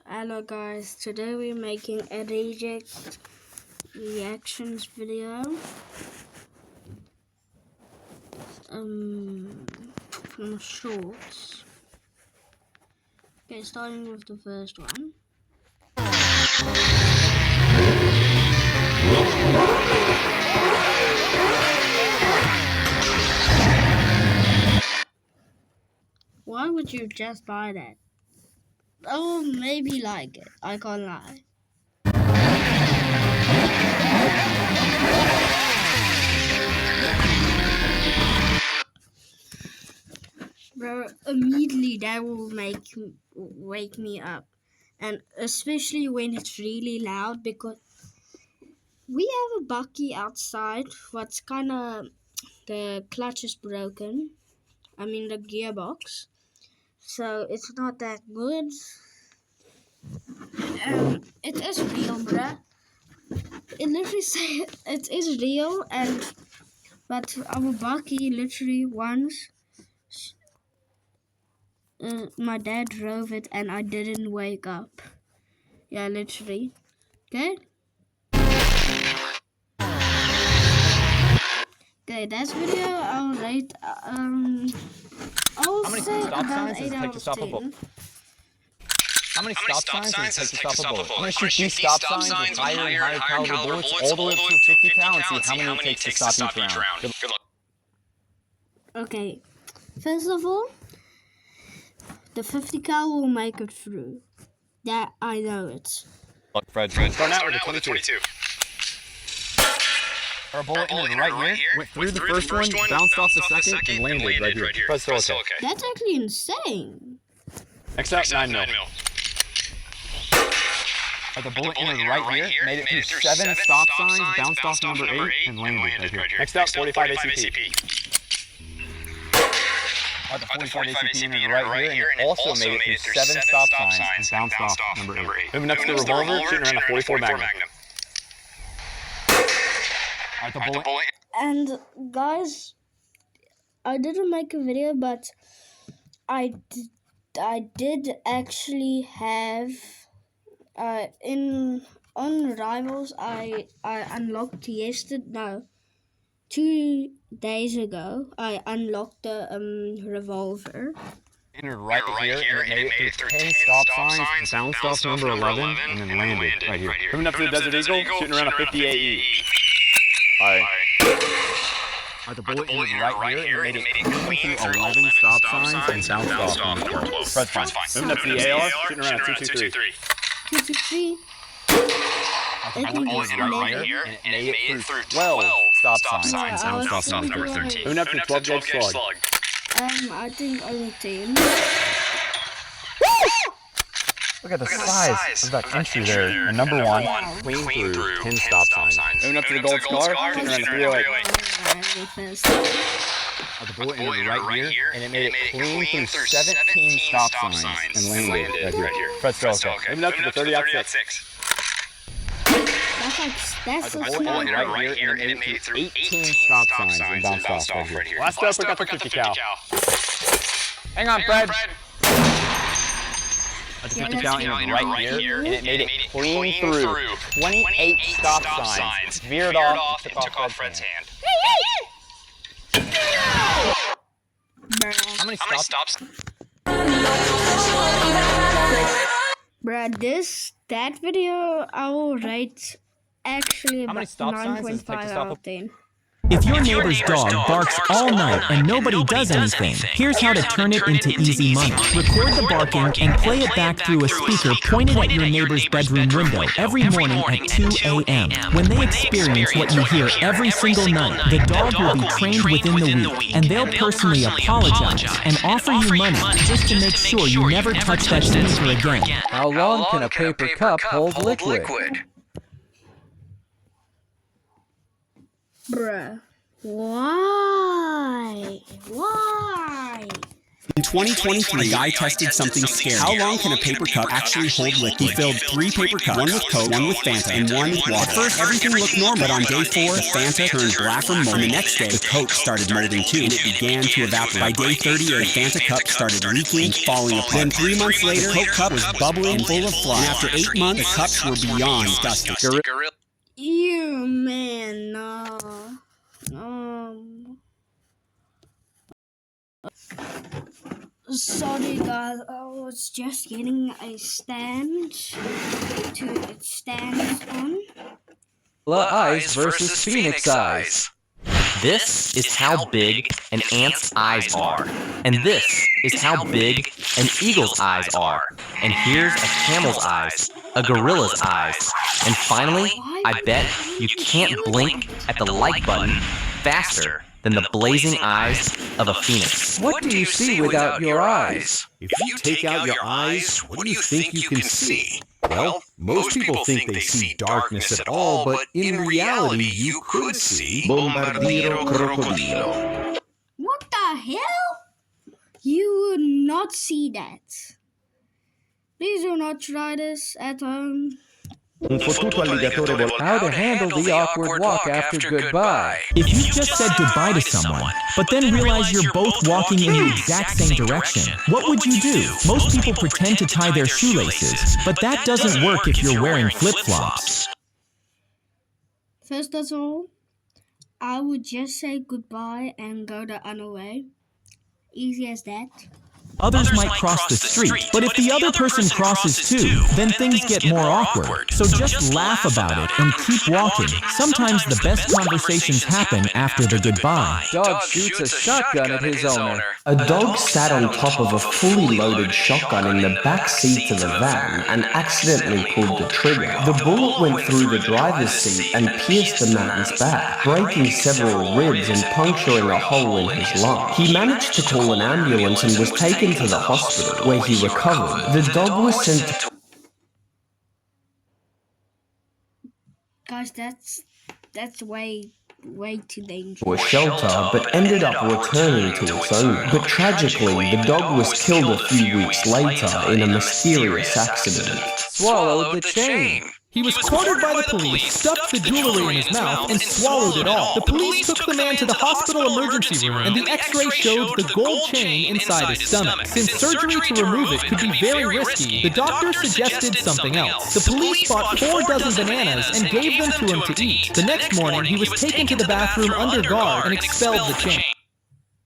Hello guys, today we're making a reject reactions video from shorts. Okay, starting with the first one. Why would you just buy that? Oh, maybe like it, I can't lie. Bro, immediately that will wake me up, and especially when it's really loud, because we have a Bucky outside. What's kind of, the clutch is broken. I mean the gearbox, so it's not that good. It is real, bruh. It literally say it is real, but our Bucky literally once. My dad drove it and I didn't wake up. Yeah, literally. Okay? Okay, that's video I'll rate, I'll say about 8 out of 10. How many stop signs does it take to stop a bullet? I'm going to shoot these stop signs with higher and higher caliber bullets all the way up to 50 cal and see how many it takes to stop each round. Good luck. Okay, first of all, the 50 cal will make it through. That I know it. Look, Fred, start out with a 22. Our bullet ended right here, went through the first one, bounced off the second, and landed right here. Fred's still okay. That's actually insane. Next up, 9mm. The bullet entered right here, made it through 7 stop signs, bounced off number 8, and landed right here. Next up, 45 ACP. The 45 ACP entered right here, and also made it through 7 stop signs, and bounced off number 8. Moving up to the revolver, shooting around a 44 Magnum. The bullet. And guys, I didn't make a video, but I did actually have on Rivals I unlocked 2 days ago. I unlocked the revolver. Entered right here, and made it through 10 stop signs, bounced off number 11, and then landed right here. Moving up to the Desert Eagle, shooting around a 50 AE. The bullet entered right here, and made it through 11 stop signs, and bounced off number 12. Fred's fine. Moving up to the AR, shooting around a 223. 223. The bullet entered right here, and it made it through 12 stop signs, and bounced off number 13. Moving up to 12 gauge slug. I think only 10. Look at the size of that entry there. And number 1, clean through 10 stop signs. Moving up to the gold scar, shooting around the 308. The bullet entered right here, and it made it clean through 17 stop signs, and landed right here. Fred's still okay. Moving up to the 30-06. That's The bullet entered right here, and it made it through 18 stop signs, and bounced off right here. Last up, we got the 50 cal. Hang on, Fred. The 50 cal entered right here, and it made it clean through 28 stop signs, veered off, and took off Fred's hand. How many stops? Bruh, that video I will rate actually about 9.5 out of 10. If your neighbor's dog barks all night and nobody does anything, here's how to turn it into easy money. Record the barking and play it back through a speaker pointed at your neighbor's bedroom window every morning at 2 a.m. When they experience what you hear every single night, the dog will be trained within the week, and they'll personally apologize and offer you money just to make sure you never touch that speaker again. How long can a paper cup hold liquid? Bruh. Why? 2023, a guy tested something scary. How long can a paper cup actually hold liquid? He filled 3 paper cups, one with Coke, one with Fanta, and one with water. At first, everything looked normal, but on day 4, the Fanta turned black from mold. And the next day, the Coke started molding too, and it began to evaporate. By day 38, the Fanta cup started leaking and falling apart. Then 3 months later, the Coke cup was bubbling and full of flies. And after 8 months, the cups were beyond disgusting. Ew, man, no. Sorry guys, I was just getting a stand to stand on. Eyes versus Phoenix Eyes. This is how big an ant's eyes are. And this is how big an eagle's eyes are. And here's a camel's eyes, a gorilla's eyes. And finally, I bet you can't blink at the like button faster than the blazing eyes of a phoenix. What do you see without your eyes? If you take out your eyes, what do you think you can see? Well, most people think they see darkness at all, but in reality, you could see Bombardiro Crocodilo. What the hell? You would not see that. Please do not try this at home. How to handle the awkward walk after goodbye. If you just said goodbye to someone, but then realize you're both walking in the exact same direction, what would you do? Most people pretend to tie their shoelaces, but that doesn't work if you're wearing flip-flops. First of all, I would just say goodbye and go the other way. Easy as that. Others might cross the street, but if the other person crosses too, then things get more awkward. So just laugh about it and keep walking. Sometimes the best conversations happen after the goodbye. Dog shoots a shotgun at his owner. A dog sat on top of a fully loaded shotgun in the back seat of the van and accidentally pulled the trigger. The bullet went through the driver's seat and pierced the man's back, breaking several ribs and puncturing a hole in his lung. He managed to call an ambulance and was taken to the hospital, where he recovered. The dog was sent to... Guys, that's way too dangerous. ...to a shelter, but ended up returning to its owner. But tragically, the dog was killed a few weeks later in a mysterious accident. Swallowed the chain. He was cornered by the police, stuffed the jewelry in his mouth, and swallowed it all. The police took the man to the hospital emergency room, and the x-ray showed the gold chain inside his stomach. Since surgery to remove it could be very risky, the doctor suggested something else. The police bought 4 dozen bananas and gave them to him to eat. The next morning, he was taken to the bathroom under guard and expelled the chain.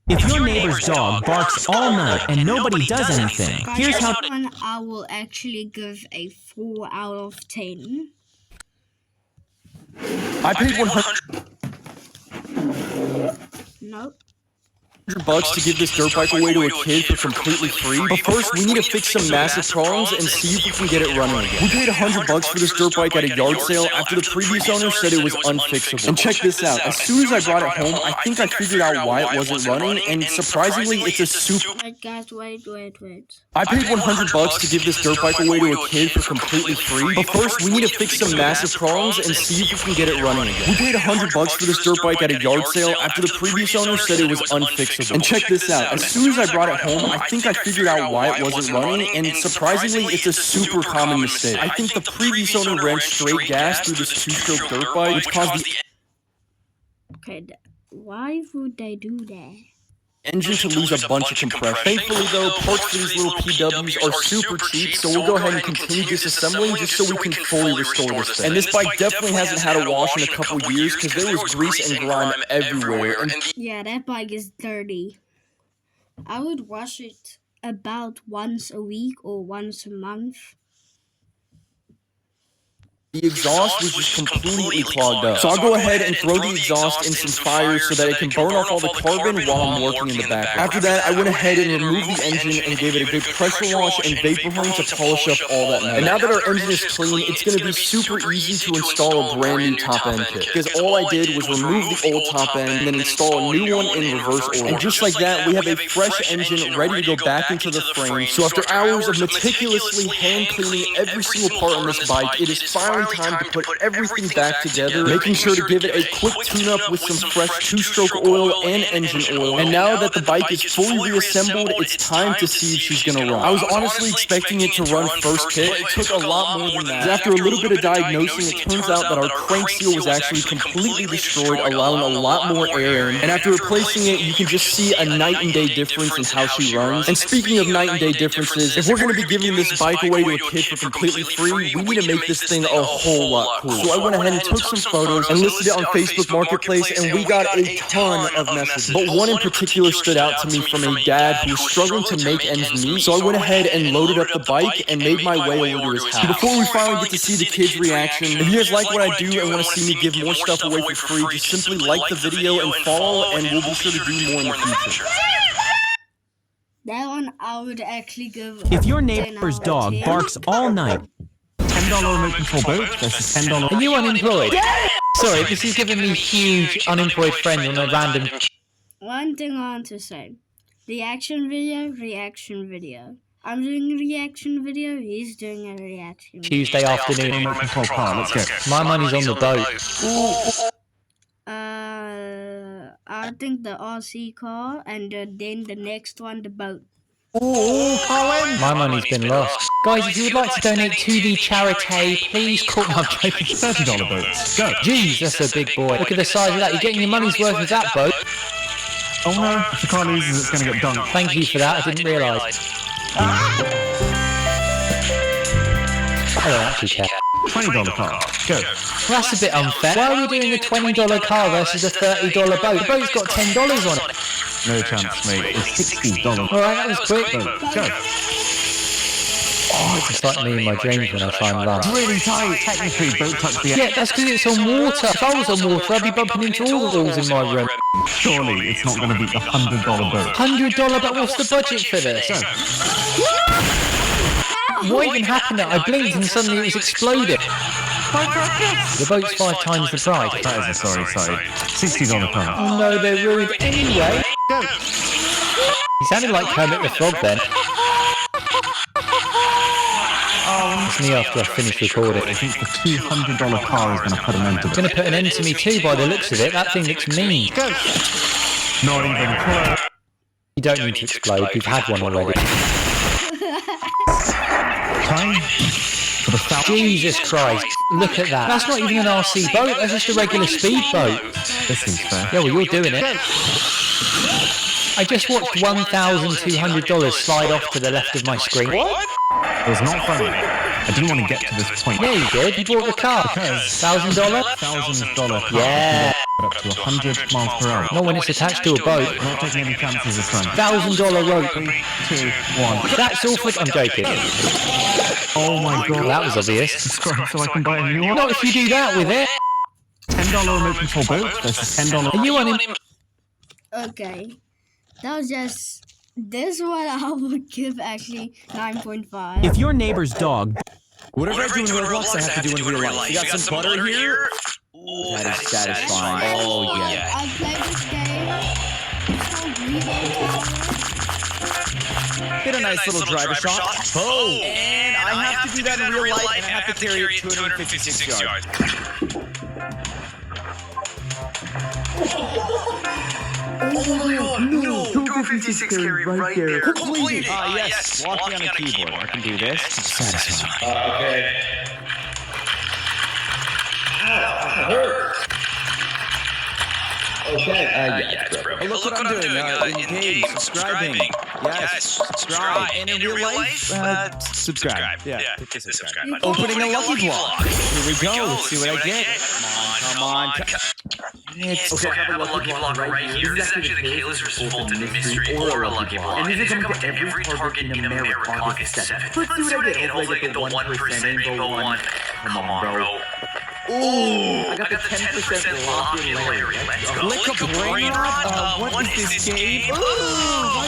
If your neighbor's dog barks all night and nobody does anything, here's how... I will actually give a 4 out of 10. I paid $100 Nope. to give this dirt bike away to a kid for completely free. But first, we need to fix some massive problems and see if we can get it running again. We paid $100 for this dirt bike at a yard sale after the previous owner said it was unfixable. And check this out. As soon as I brought it home, I think I figured out why it wasn't running, and surprisingly, it's a super... Wait, guys, wait. I paid $100 to give this dirt bike away to a kid for completely free. But first, we need to fix some massive problems and see if we can get it running again. We paid $100 for this dirt bike at a yard sale after the previous owner said it was unfixable. And check this out. As soon as I brought it home, I think I figured out why it wasn't running, and surprisingly, it's a super common mistake. I think the previous owner ran straight gas through this 2-stroke dirt bike, which caused the Okay, why would they do that? engine to lose a bunch of compression. Thankfully though, parts for these little PWs are super cheap, so we'll go ahead and continue disassembling just so we can fully restore this thing. And this bike definitely hasn't had a wash in a couple years because there was grease and grime everywhere. Yeah, that bike is dirty. I would wash it about once a week or once a month. The exhaust was just completely clogged up. So I'll go ahead and throw the exhaust in some fire so that it can burn off all the carbon while I'm working in the background. After that, I went ahead and removed the engine and gave it a good pressure wash and vapor rinse to polish up all that metal. And now that our engine is clean, it's going to be super easy to install a brand new top end kit. Because all I did was remove the old top end and then install a new one in reverse order. And just like that, we have a fresh engine ready to go back into the frame. So after hours of meticulously hand cleaning every single part on this bike, it is finally finally time to put everything back together, making sure to give it a quick tune-up with some fresh two-stroke oil and engine oil. And now that the bike is fully reassembled, it's time to see if she's gonna run. I was honestly expecting it to run first hit. It took a lot more than that. After a little bit of diagnosing, it turns out that our crank seal was actually completely destroyed, allowing a lot more air in. And after replacing it, you can just see a night and day difference in how she runs. And speaking of night and day differences, if we're gonna be giving this bike away to a kid for completely free, we need to make this thing a whole lot cooler. So I went ahead and took some photos and listed it on Facebook Marketplace, and we got a ton of messages. But one in particular stood out to me from a dad who was struggling to make ends meet. So I went ahead and loaded up the bike and made my way over to his house. Before we finally get to see the kid's reaction, if you guys like what I do and want to see me give more stuff away for free, just simply like the video and follow, and we'll be sure to do more in the future. That one I would actually give. If your neighbor's dog barks all night, $10 remote control boat versus $10. Are you unemployed? Sorry, this is giving me huge unemployed friend on a random. One thing I want to say. Reaction video. I'm doing a reaction video, he's doing a reaction video. Tuesday afternoon. Remote control car, let's go. My money's on the boat. I think the RC car, and then the next one, the boat. My money's been lost. Guys, if you would like to donate to the charity, please call me. I'm joking. $30 boat, go. Jeez, that's a big boy. Look at the size of that. You're getting your money's worth with that boat. Oh no, if the car loses, it's going to get dunked. Thank you for that. I didn't realise. I don't actually care. $20 car, go. Well, that's a bit unfair. Why are we doing a $20 car versus a $30 boat? The boat's got $10 on it. No chance, mate. It's $60. Alright, that was quick. Go. Oh, it's like me in my dreams when I try and run. Really tight, technically, boat touch the Yeah, that's because it's on water. If I was on water, I'd be bumping into all the walls in my room. Surely it's not going to beat the $100 boat. $100 boat? What's the budget for this? What even happened there? I blinked and suddenly it was exploded. The boat's 5 times the price. That is a sorry. $60 car. Oh no, they're ruined anyway. Go. He sounded like Kermit the Frog then. It's me after I finish recording. I think the $200 car is going to put an end to it. It's going to put an end to me too by the looks of it. That thing looks mean. Go. Not even close. You don't need to explode. We've had one already. Time for the south. Jesus Christ. Look at that. That's not even an RC boat. That's just a regular speedboat. This seems fair. Yeah, well, you're doing it. I just watched $1,200 slide off to the left of my screen. What? It was not funny. I didn't want to get to this point. Yeah, you did. You bought the car. $1,000? $1,000. Yeah. Up to 100 miles per hour. Not when it's attached to a boat. Not taking any chances this time. $1,000 rope. 3, 2, 1. That's all for... I'm joking. Oh my god. Well, that was obvious. Subscribe so I can buy a new one. Not if you do that with it. $10 remote control boat versus $10. Are you on him? Okay. That was just... This one I would give actually 9.5. if your neighbor's dog Whatever I do in Roblox, I have to do in real life. You got some butter here? Ooh, that is satisfying. Oh, yeah. I played this game. It's called Revo. Get a nice little driver shot. Oh! And I have to do that in real life, and I have to carry it 256 yards. Oh, no! 256 carry right there. Completed! Yes, walking on a keyboard. I can do this. Satisfying. Okay. Okay. Yes, bro. Hey, look what I'm doing. In-game, subscribing. Yes, subscribe. And in real life, subscribe. Yeah, hit the subscribe button. Opening a lucky block. Here we go. Let's see what I get. Come on. Okay, I have a lucky block right here. This is actually the Kayla's Revolted Mystery or a lucky block. And these are coming to every target in America August 7th. Let's see what I get. Hopefully I get the 1% Rainbow 1. Come on, bro. Ooh, I got the 10% lock-in Larry. Let's go. Lick up brain rot? What is this game? Ooh,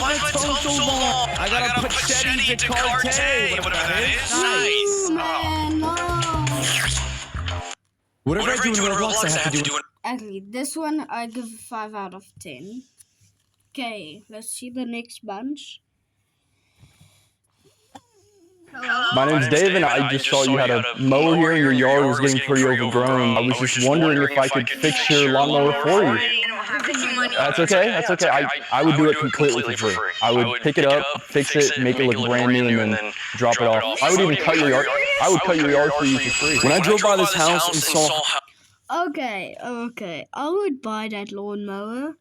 why is my tongue so long? I gotta put Shetty to Carte. Whatever that is. Nice. Man, no. Whatever I do in Roblox, I have to do it. Actually, this one I give 5 out of 10. Okay, let's see the next bunch. My name's Dave, and I just saw you had a mower here, and your yard was getting pretty overgrown. I was just wondering if I could fix your lawnmower for you. That's okay. That's okay. I would do it completely for free. I would pick it up, fix it, make it look brand new, and then drop it off. I would even cut your yard. I would cut your yard for you for free. When I drove by this house and saw. Okay. I would buy that lawnmower.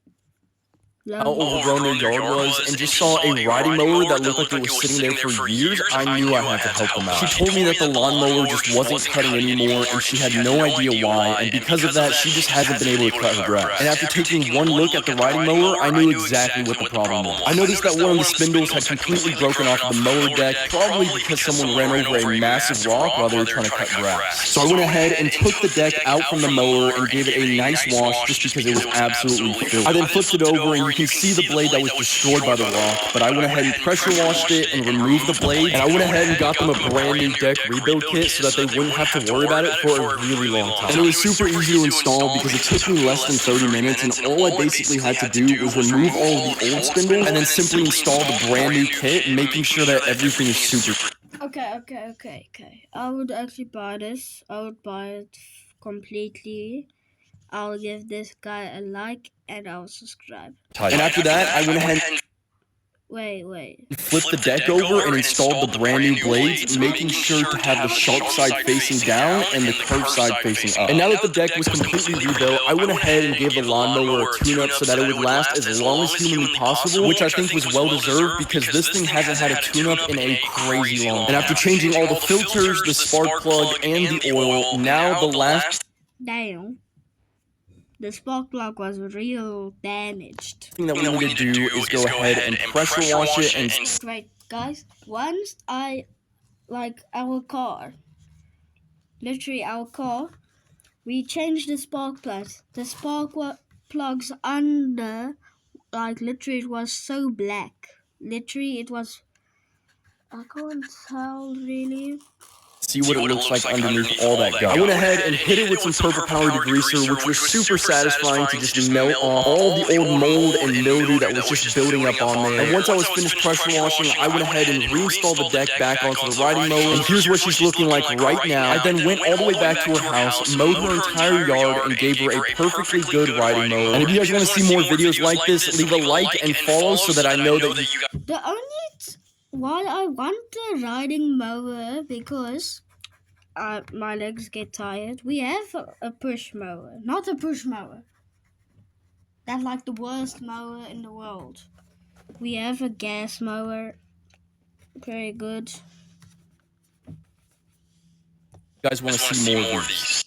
How overgrown their yard was, and just saw a riding mower that looked like it was sitting there for years, I knew I had to help them out. She told me that the lawnmower just wasn't cutting anymore, and she had no idea why, and because of that, she just hasn't been able to cut her grass. And after taking one look at the riding mower, I knew exactly what the problem was. I noticed that one of the spindles had completely broken off the mower deck, probably because someone ran over a massive rock while they were trying to cut grass. So I went ahead and took the deck out from the mower and gave it a nice wash just because it was absolutely filthy. I then flipped it over, and you can see the blade that was destroyed by the rock, but I went ahead and pressure washed it and removed the blade, and I went ahead and got them a brand new deck rebuild kit so that they wouldn't have to worry about it for a really long time. And it was super easy to install because it took me less than 30 minutes, and all I basically had to do was remove all of the old spindles and then simply install the brand new kit, making sure that everything is super. Okay. I would actually buy this. I would buy it completely. I'll give this guy a like and I'll subscribe. And after that, I went ahead and Wait. flipped the deck over and installed the brand new blades, making sure to have the sharp side facing down and the curved side facing up. And now that the deck was completely rebuilt, I went ahead and gave the lawnmower a tune-up so that it would last as long as humanly possible, which I think was well-deserved because this thing hasn't had a tune-up in a crazy long time. And after changing all the filters, the spark plug, and the oil, now the last... Damn. The spark plug was real damaged. thing that we need to do is go ahead and pressure wash it and... Right, guys, once our car, we changed the spark plugs. The spark plugs under, literally it was so black. Literally it was, I can't tell really. See what it looks like underneath all that gunk. I went ahead and hit it with some purple power degreaser, which was super satisfying to just melt off all the old mold and mildew that was just building up on there. And once I was finished pressure washing, I went ahead and reinstalled the deck back onto the riding mower. And here's what she's looking like right now. I then went all the way back to her house, mowed her entire yard, and gave her a perfectly good riding mower. And if you guys want to see more videos like this, leave a like and follow so that I know that you guys... The only why I want the riding mower because my legs get tired. We have a push mower, not a push mower. That's like the worst mower in the world. We have a gas mower, very good. You guys want to see more of these?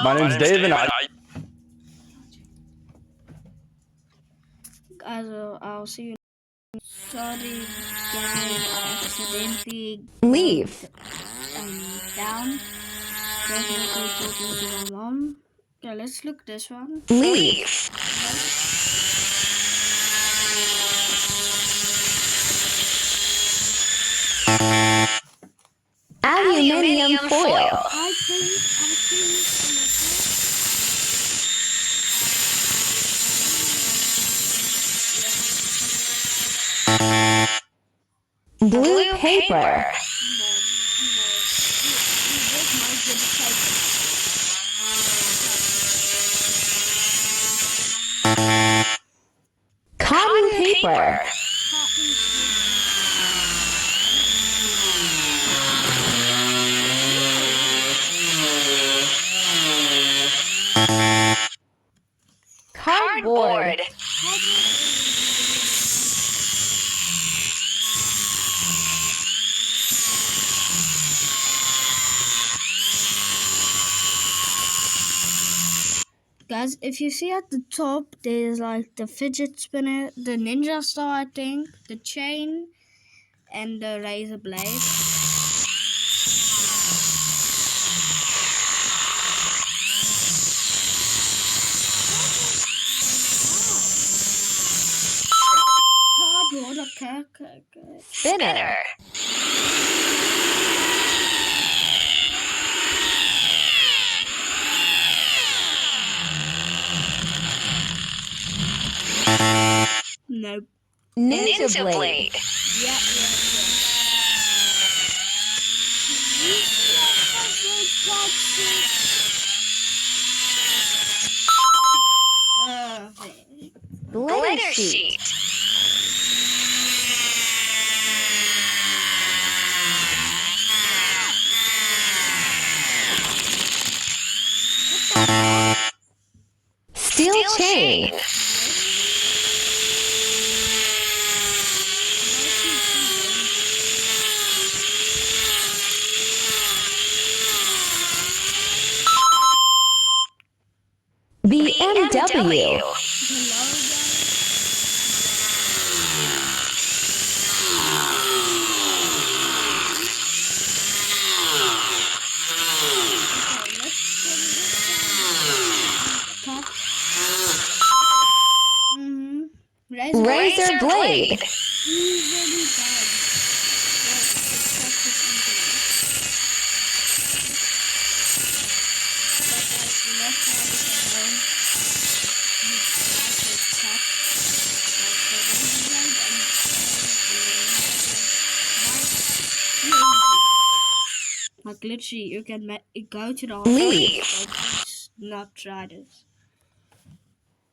My name's Dave, and Guys, I'll see you. Sorry, guys, I accidentally leave. Down. Definitely talking to my mom. Okay, let's look this one. Leave. Aluminium foil. I think. Blue paper. Cotton paper. Cardboard. Guys, if you see at the top, there's like the fidget spinner, the ninja star, I think, the chain, and the razor blade. Cardboard, okay. Spinner. Nope. Ninja blade. Yeah. Glitter sheet. Steel chain. BMW. Razor blade. Like literally, you can go to the Leave. hospital, not try this.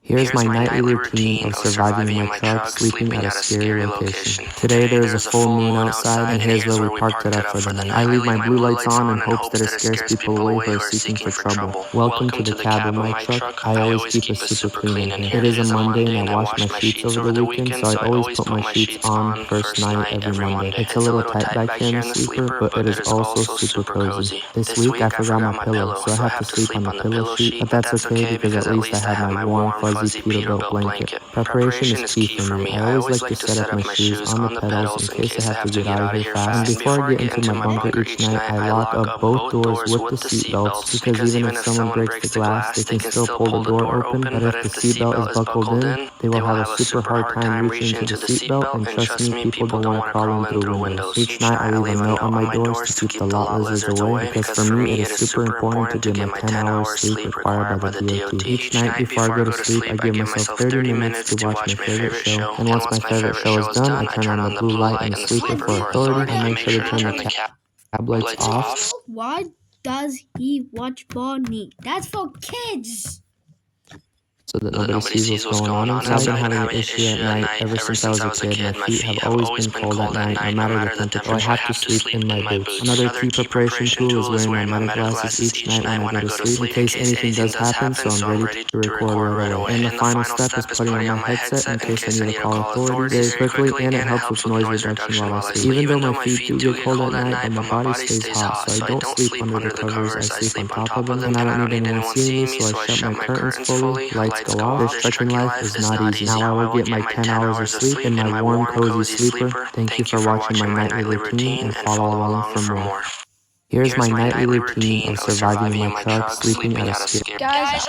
Here's my nightly routine of surviving in my truck, sleeping at a scary location. Today there is a full moon outside, and here's where we parked it up for the night. I leave my blue lights on in hopes that it scares people away who are seeking for trouble. Welcome to the cab of my truck. I always keep it super clean in here. It is a Monday and I wash my sheets over the weekend, so I always put my sheets on first night every Monday. It's a little tight back here in the sleeper, but it is also super cozy. This week I forgot my pillow, so I have to sleep on the pillow sheet, but that's okay because at least I have my warm, fuzzy Peterbilt blanket. Preparation is key for me. I always like to set up my shoes on the pedals in case I have to get out of here fast. And before I get into my bunker each night, I lock up both doors with the seatbelts, because even if someone breaks the glass, they can still pull the door open, but if the seatbelt is buckled in, they will have a super hard time reaching into the seatbelt, and trust me, people don't want to crawl in through windows. Each night I leave a note on my doors to keep the lot lizards away, because for me it is super important to get my 10 hours sleep required by the DOT. Each night before I go to sleep, I give myself 30 minutes to watch my favorite show, and once my favorite show is done, I turn on the blue light in the sleeper for authority and make sure to turn the cab lights off. Why does he watch Barney? That's for kids. So that nobody sees what's going on inside. I've been having an issue at night ever since I was a kid. My feet have always been cold at night, no matter the temperature. I have to sleep in my boots. Another key preparation tool is wearing my medic glasses each night when I go to sleep, in case anything does happen, so I'm ready to record right away. And the final step is putting on my headset in case I need to call authorities very quickly, and it helps with noise reduction while I sleep. Even though my feet do get cold at night, and my body stays hot, so I don't sleep under the covers, I sleep on top of them, and I don't need anyone seeing me, so I shut my curtains fully, lights go off. This trekking life is not easy. Now I will get my 10 hours of sleep in my warm, cozy sleeper. Thank you for watching my nightly routine, and follow along for more. Here's my nightly routine of surviving in my truck, sleeping at a scary. Guys,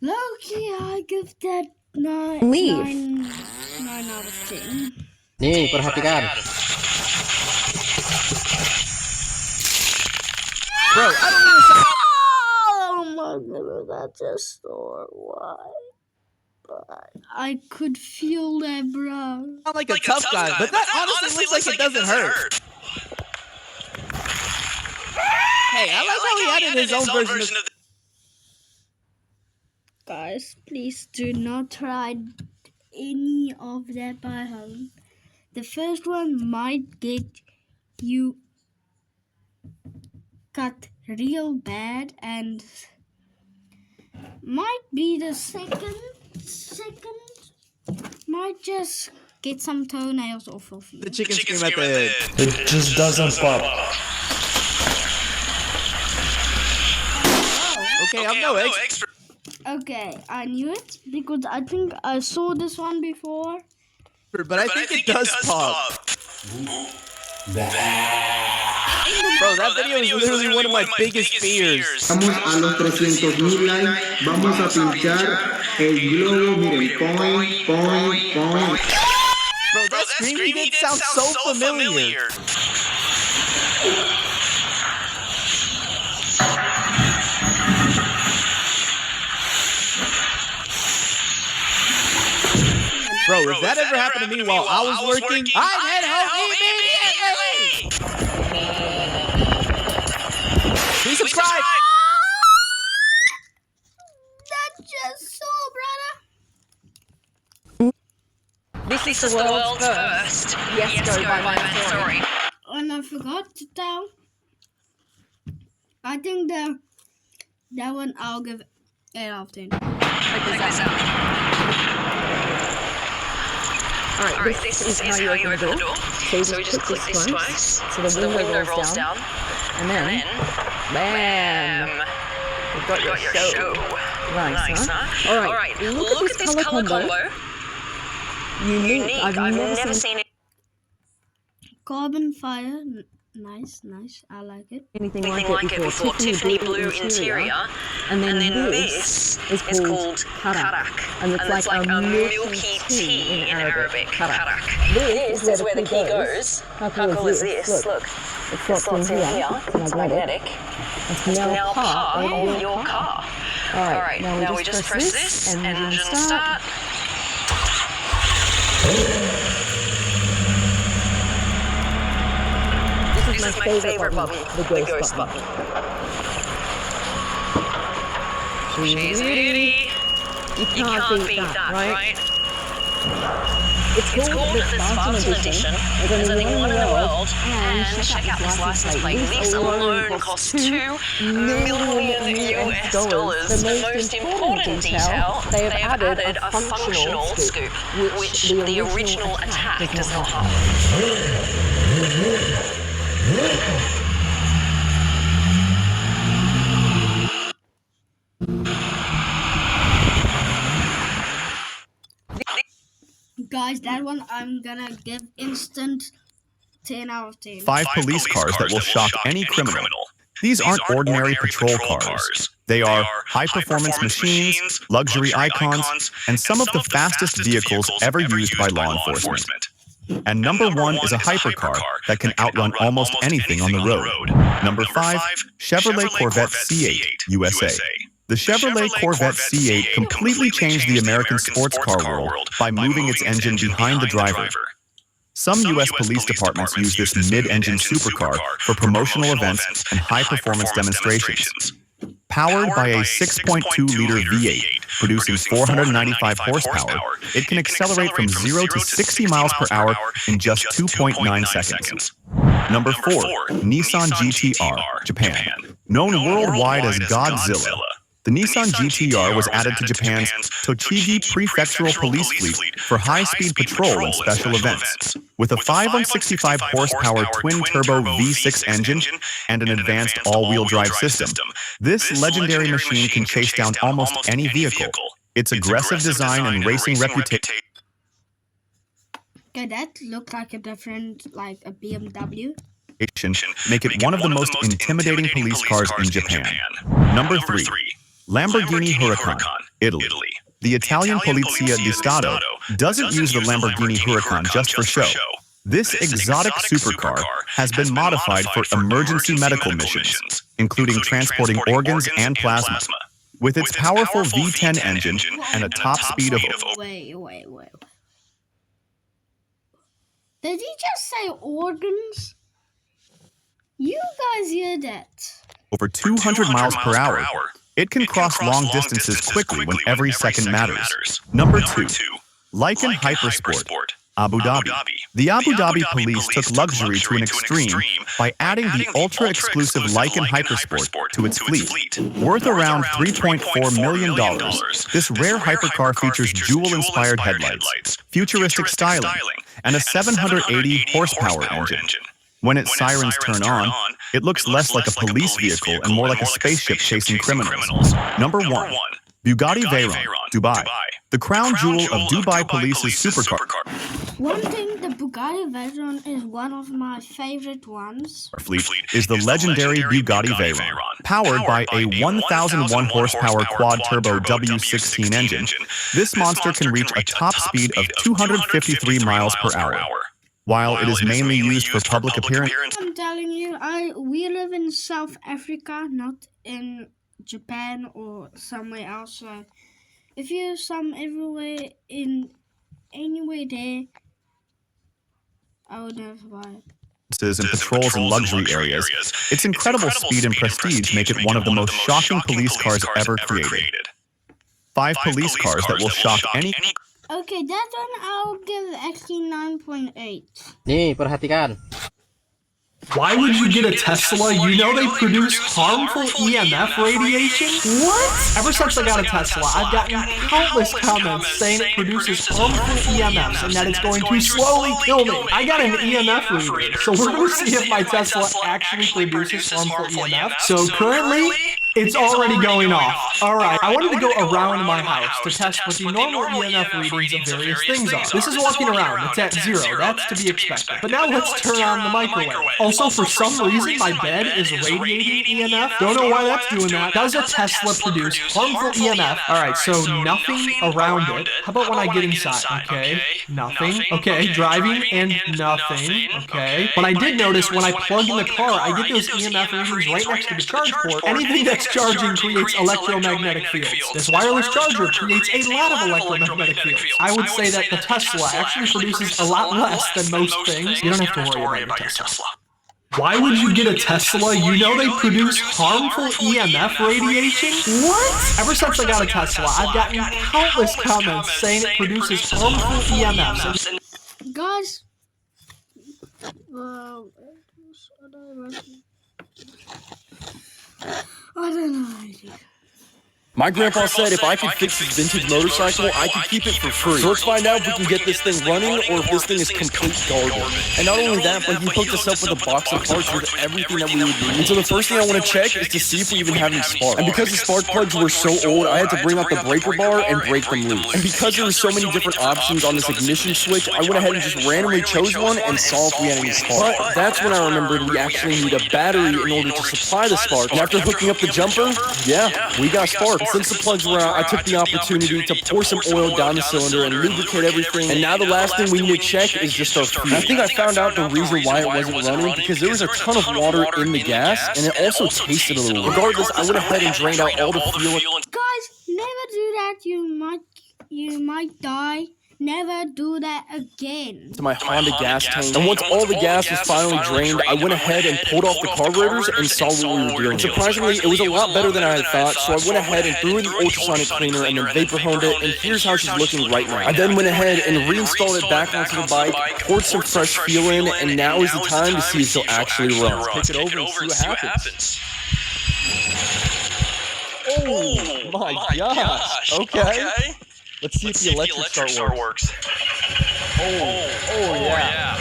Loki, I give that 9 out of 10. Nih, perhatikan. Bro, I don't even sound. Oh my goodness, that's just so why? I could feel that, bro. Not like a tough guy, but that honestly looks like it doesn't hurt. Hey, I like how he added his own version of. Guys, please do not try any of that by home. The first one might get you cut real bad, and might be the second might just get some toenails off of you. The chicken scream at the end. It just doesn't pop. Okay, I'm no expert. Okay, I knew it because I think I saw this one before. But I think it does pop. Bro, that video is literally one of my biggest fears. Vamos a los 300,000 likes. Vamos a pinchar el globo. Miren, point. Bro, that scream he did sounds so familiar. Bro, if that ever happened to me while I was working, I'd head home immediately! This is the world's first Yes Go by Man story. And I forgot to tell. I think that one I'll give 8 out of 10. Check this out. Alright, this is how you open the door. So we just click this twice. So the window rolls down. And then, bam! You've got your show. Nice, huh? Alright, look at this color combo. Unique. I've never seen it. Carbon fire. Nice. I like it. Anything like it before. Tiffany blue interior. And then this is called karak. And it's like a milky tea in Arabic. Karak. This is where the key goes. How cool is this? Look. It slots in here. It's magnetic. It's now part of your car. Alright, now we just press this. Engine start. This is my favorite button, the ghost button. She's ready. You can't beat that, right? It's called the Spartan Edition. There's only one in the world. And check out this license plate. This alone costs $2 million US. The most important detail, they have added a functional scoop, which the original attack does not have. Guys, that one I'm gonna give instant 10 out of 10. 5 police cars that will shock any criminal. These aren't ordinary patrol cars. They are high-performance machines, luxury icons, and some of the fastest vehicles ever used by law enforcement. And number 1 is a hypercar that can outrun almost anything on the road. Number 5, Chevrolet Corvette C8 USA. The Chevrolet Corvette C8 completely changed the American sports car world by moving its engine behind the driver. Some U.S. police departments use this mid-engine supercar for promotional events and high-performance demonstrations. Powered by a 6.2-liter V8, producing 495 horsepower, it can accelerate from 0 to 60 miles per hour in just 2.9 seconds. Number 4, Nissan GT-R, Japan. Known worldwide as Godzilla, the Nissan GT-R was added to Japan's Tochigi Prefectural Police Fleet for high-speed patrol and special events. With a 565 horsepower twin-turbo V6 engine and an advanced all-wheel drive system, this legendary machine can chase down almost any vehicle. Its aggressive design and racing reputation. Okay, that looked like a different, like a BMW. Make it one of the most intimidating police cars in Japan. Number 3. Lamborghini Huracan, Italy. The Italian Polizia di Stato doesn't use the Lamborghini Huracan just for show. This exotic supercar has been modified for emergency medical missions, including transporting organs and plasma. With its powerful V10 engine and a top speed of... Wait. Did he just say organs? You guys hear that? Over 200 miles per hour. It can cross long distances quickly when every second matters. Number 2. Lykan Hypersport, Abu Dhabi. The Abu Dhabi police took luxury to an extreme by adding the ultra-exclusive Lykan Hypersport to its fleet. Worth around $3.4 million, this rare hypercar features jewel-inspired headlights, futuristic styling, and a 780 horsepower engine. When its sirens turn on, it looks less like a police vehicle and more like a spaceship chasing criminals. Number 1. Bugatti Veyron, Dubai. The crown jewel of Dubai Police's supercar. One thing, the Bugatti Veyron is one of my favorite ones. Fleet is the legendary Bugatti Veyron. Powered by a 1,001 horsepower quad-turbo W16 engine, this monster can reach a top speed of 253 miles per hour. While it is mainly used for public appearances. I'm telling you, we live in South Africa, not in Japan or somewhere else. So if you're anywhere there, I would never buy it. And patrols in luxury areas, its incredible speed and prestige make it one of the most shocking police cars ever created. 5 police cars that will shock any... Okay, that one I'll give actually 9.8. Nih, perhatikan. Why would you get a Tesla? You know they produce harmful EMF radiation? What? Ever since I got a Tesla, I've gotten countless comments saying it produces harmful EMFs and that it's going to slowly kill me. I got an EMF reader, so we're going to see if my Tesla actually produces harmful EMF. So currently, it's already going off. Alright, I wanted to go around my house to test what the normal EMF readings of various things are. This is walking around, it's at 0, that's to be expected. But now let's turn on the microwave. Also, for some reason, my bed is radiating EMF. Don't know why that's doing that. Does a Tesla produce harmful EMF? Alright, so nothing around it. How about when I get inside? Okay, nothing. Okay, driving and nothing. Okay. But I did notice when I plug in the car, I get those EMF readings right next to the charge port. Anything that's charging creates electromagnetic fields. This wireless charger creates a lot of electromagnetic fields. I would say that the Tesla actually produces a lot less than most things. You don't have to worry about your Tesla. Why would you get a Tesla? You know they produce harmful EMF radiation? What? Ever since I got a Tesla, I've gotten countless comments saying it produces harmful EMFs. Guys, I don't know. My grandpa said if I could fix his vintage motorcycle, I could keep it for free. So let's find out if we can get this thing running or if this thing is complete garbage. And not only that, but he hooked us up with a box of parts with everything that we would need. And so the first thing I want to check is to see if we even have any spark. And because the spark plugs were so old, I had to bring out the breaker bar and break them loose. And because there were so many different options on this ignition switch, I went ahead and just randomly chose one and saw if we had any spark. But that's when I remembered we actually need a battery in order to supply the spark. And after hooking up the jumper, yeah, we got spark. Since the plugs were out, I took the opportunity to pour some oil down the cylinder and lubricate everything. And now the last thing we need to check is just our fuel. I think I found out the reason why it wasn't running because there was a ton of water in the gas and it also tasted a little weird. Regardless, I went ahead and drained out all the fuel. Guys, never do that. You might die. Never do that again. To my Honda gas tank. And once all the gas was finally drained, I went ahead and pulled off the carburetors and saw what we were dealing with. Surprisingly, it was a lot better than I had thought, so I went ahead and threw in the ultrasonic cleaner and then vapor honed it, and here's how she's looking right now. I then went ahead and reinstalled it back onto the bike, poured some fresh fuel in, and now is the time to see if she'll actually run. Pick it over and see what happens. Oh my gosh. Okay. Let's see if the electric start works. Oh yeah.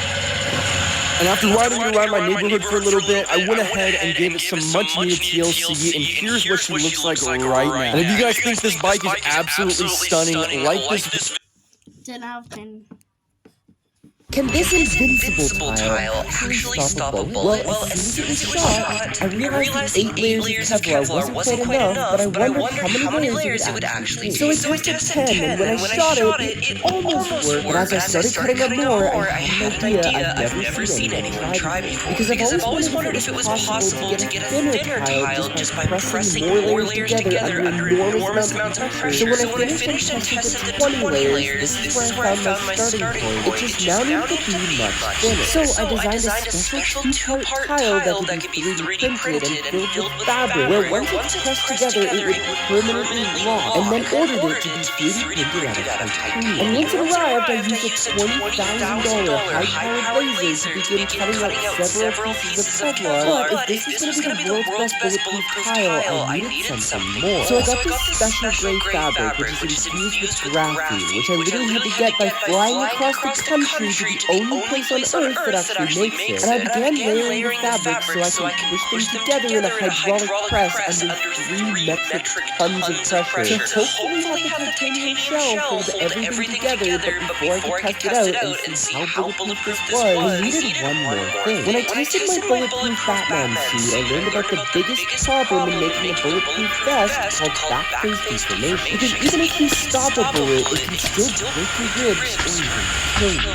And after riding around my neighborhood for a little bit, I went ahead and gave it some much needed TLC, and here's what she looks like right now. And if you guys think this bike is absolutely stunning, like this 10 out of 10. Can this invincible tile actually stop a bullet? Well, as soon as it was shot, I realized the 8 layers of Kevlar wasn't quite enough, but I wondered how many layers it would actually be. So I tested 10, and when I shot it, it almost worked. But as I started cutting up more, I had an idea I've never seen anyone try before. Because I've always wondered if it was possible to get a thinner tile just by pressing more layers together under enormous amounts of pressure. So when I finished and tested the 20 layers, this is where I found my starting point. It just now needed to be much thinner. So I designed a special two-part tile that could be 3D printed and filled with fabric, where once it's pressed together, it would permanently lock, and then ordered it to be 3D printed out of titanium. And once it arrived, I used a $20,000 high-powered laser to begin cutting out several pieces of Kevlar. But if this is going to be the world's best bulletproof tile, I needed something more. So I got this special gray fabric, which is infused with graphene, which I literally had to get by flying across the country to the only place on Earth that actually makes it. And I began layering the fabric so I could push them together in a hydraulic press under 3 metric tons of pressure. To hopefully have the titanium shell hold everything together, but before I could test it out and see how bulletproof this was, I needed one more thing. When I tested my bulletproof Batman suit, I learned about the biggest problem in making a bulletproof vest called back-phase deformation. Because even if you stop a bullet, it can still break your ribs or even kill you.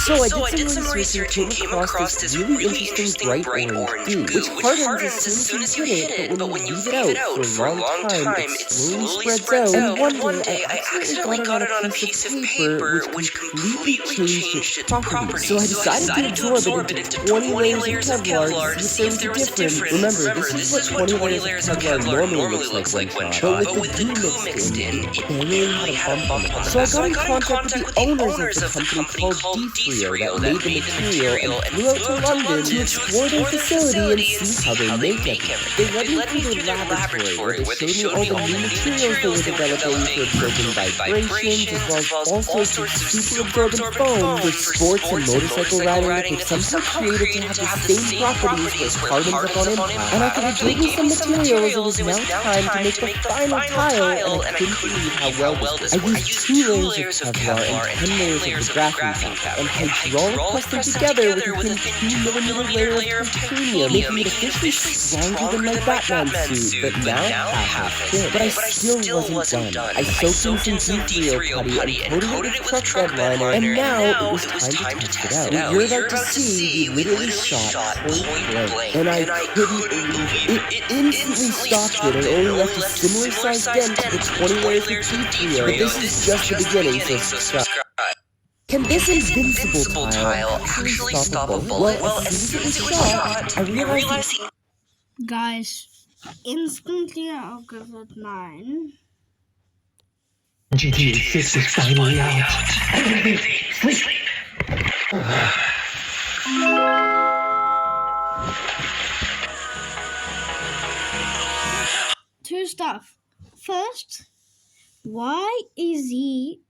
So I did some research and came across this really interesting bright orange goo, which hardens as soon as you hit it, but when you leave it out for a long time, it slowly spreads out. And one day, I accidentally got it on a piece of paper, which completely changed its properties. So I decided to absorb it into 20 layers of Kevlar to see if there was a difference. Remember, this is what 20 layers of Kevlar normally looks like when shot, but with the goo mixed in, it barely had a bump on it. So I got in contact with the owners of the company called D3O that made the material and flew out to London to explore their facility and see how they make it. They led me through their laboratory where they showed me all the new materials they were developing for absorbing vibrations, as well as all sorts of super absorbent foam for sports and motorcycle riding that they've somehow created to have the same properties that hardens up on impact. And after they gave me some materials, it was now time to make the final tile, and I couldn't believe how well this worked. I used 2 layers of Kevlar and 10 layers of the graphene cap, and hydraulic pressed them together with a thin 2mm layer of titanium, making it officially stronger than my Batman suit, but now half thin. But I still wasn't done. I soaked in some D3O putty and coated it with truck bed liner, and now it was time to test it out. What you're about to see, we literally shot point blank, and I couldn't believe it. It instantly stopped it and only left a similar sized dent to the 20 layers of D3O. But this is just the beginning, so subscribe. Can this invincible tile actually stop a bullet? Well, as soon as it was shot, I realized Guys, instantly I'll give it 9. GTA 6 is finally out. Sleep. 2 stuff. First, why is he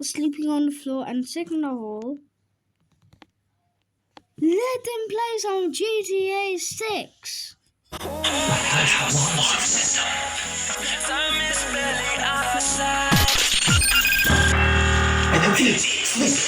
sleeping on the floor? And second of all, let him play some GTA 6. Sleep.